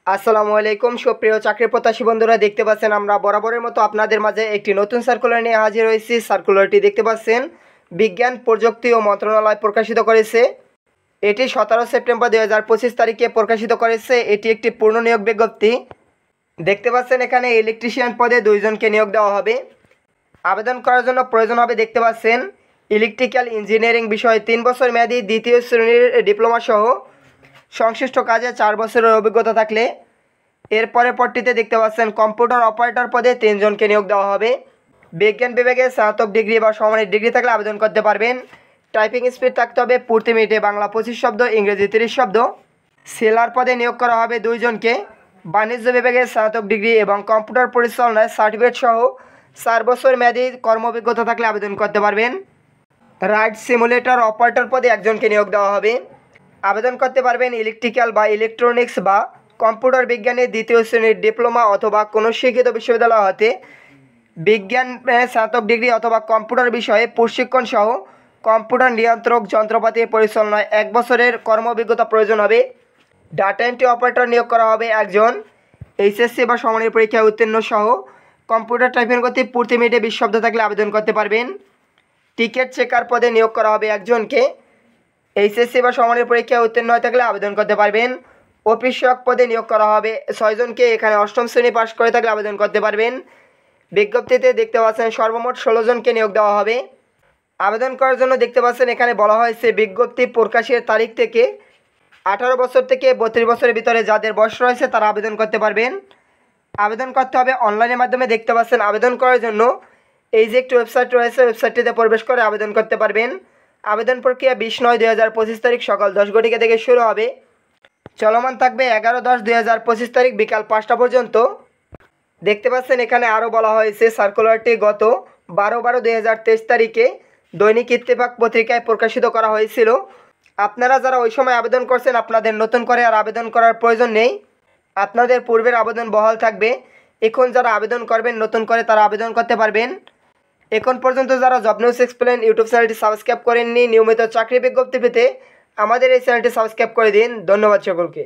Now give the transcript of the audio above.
আসসালামু আলাইকুম সুপ্রিয় চাকরি প্রত্যাশী বন্ধুরা, দেখতে পাচ্ছেন আমরা বরাবরের মতো আপনাদের মাঝে একটি নতুন সার্কুলার নিয়ে হাজির হয়েছি। সার্কুলারটি দেখতে পাচ্ছেন বিজ্ঞান প্রযুক্তি ও মন্ত্রণালয় প্রকাশিত করেছে। এটি 17 সেপ্টেম্বর 2025 তারিখে প্রকাশিত করেছে। এটি একটি পূর্ণ নিয়োগ বিজ্ঞপ্তি। দেখতে পাচ্ছেন এখানে ইলেকট্রিশিয়ান পদে 2 জনকে নিয়োগ দেওয়া হবে। আবেদন করার জন্য প্রয়োজন হবে দেখতে পাচ্ছেন ইলেকট্রিক্যাল ইঞ্জিনিয়ারিং বিষয়ে 3 বছর মেয়াদী দ্বিতীয় শ্রেণীর ডিপ্লোমা সহ সংশ্লিষ্ট কাজে 4 বছরের অভিজ্ঞতা থাকলে। এরপরে পরটিতে দেখতে পাচ্ছেন কম্পিউটার অপারেটর পদে 3 জনকে নিয়োগ দেওয়া হবে। বিজ্ঞান বিভাগে স্নাতক ডিগ্রি বা সমানের ডিগ্রি থাকলে আবেদন করতে পারবেন। টাইপিং স্পিড থাকতে হবে প্রতি মিনিটে বাংলা 25 শব্দ, ইংরেজি 30 শব্দ। সেলার পদে নিয়োগ করা হবে 2 জনকে। বাণিজ্য বিভাগে স্নাতক ডিগ্রি এবং কম্পিউটার পরিচালনায় সার্টিফিকেট সহ 4 বছর মেয়াদী কর্ম অভিজ্ঞতা থাকলে আবেদন করতে পারবেন। রাইড সিমুলেটর অপারেটর পদে 1 জনকে নিয়োগ দেওয়া হবে। আবেদন করতে পারবেন ইলেকট্রিক্যাল বা ইলেকট্রনিক্স বা কম্পিউটার বিজ্ঞানে দ্বিতীয় শ্রেণীর ডিপ্লোমা অথবা কোনো শিক্ষিত বিশ্ববিদ্যালয় হতে বিজ্ঞান স্নাতক ডিগ্রি অথবা কম্পিউটার বিষয়ে প্রশিক্ষণ সহ কম্পিউটার নিয়ন্ত্রক যন্ত্রপাতি পরিচালনায় 1 বছরের কর্ম অভিজ্ঞতা প্রয়োজন হবে। ডাটা এন্ট্রি অপারেটর নিয়োগ করা হবে 1 জন। এইচএসসি বা সমানের পরীক্ষায় উত্তীর্ণ সহ কম্পিউটার টাইপিং গতি প্রতি মিনিটে 20 শব্দ থাকলে আবেদন করতে পারবেন। টিকিট চেকার পদে নিয়োগ করা হবে 1 জনকে। এইচএসসি বা সমানের পরীক্ষায় উত্তীর্ণ হয়ে থাকলে আবেদন করতে পারবেন। অফিস সহায়ক পদে নিয়োগ করা হবে 6 জনকে। এখানে 8ম শ্রেণী পাশ করে থাকলে আবেদন করতে পারবেন। বিজ্ঞপ্তিতে দেখতে পাচ্ছেন সর্বমোট 16 জনকে নিয়োগ দেওয়া হবে। আবেদন করার জন্য দেখতে পাচ্ছেন এখানে বলা হয়েছে বিজ্ঞপ্তি প্রকাশের তারিখ থেকে 18 বছর থেকে 32 বছরের ভিতরে যাদের বয়স রয়েছে তারা আবেদন করতে পারবেন। আবেদন করতে হবে অনলাইনের মাধ্যমে। দেখতে পাচ্ছেন আবেদন করার জন্য এই যে একটি ওয়েবসাইট রয়েছে, ওয়েবসাইটটিতে প্রবেশ করে আবেদন করতে পারবেন। আবেদন প্রক্রিয়া 20/9/2025 তারিখ সকাল 10 ঘটিকা থেকে শুরু হবে। চলমান থাকবে 11/10/2025 তারিখ বিকাল 5টা পর্যন্ত। দেখতে পাচ্ছেন এখানে আরও বলা হয়েছে সার্কুলারটি গত 12/12/2023 তারিখে দৈনিক ইত্তেফাক পত্রিকায় প্রকাশিত করা হয়েছিল। আপনারা যারা ওই সময় আবেদন করছেন আপনাদের নতুন করে আর আবেদন করার প্রয়োজন নেই, আপনাদের পূর্বের আবেদন বহাল থাকবে। এখন যারা আবেদন করবেন নতুন করে তারা আবেদন করতে পারবেন। এখন পর্যন্ত যারা জব নিউজ এক্সপ্লেন ইউটিউব চ্যানেলটি সাবস্ক্রাইব করেননি, নিয়মিত চাকরি বিজ্ঞপ্তি পেতে আমাদের এই চ্যানেলটি সাবস্ক্রাইব করে দিন। ধন্যবাদ সকলকে।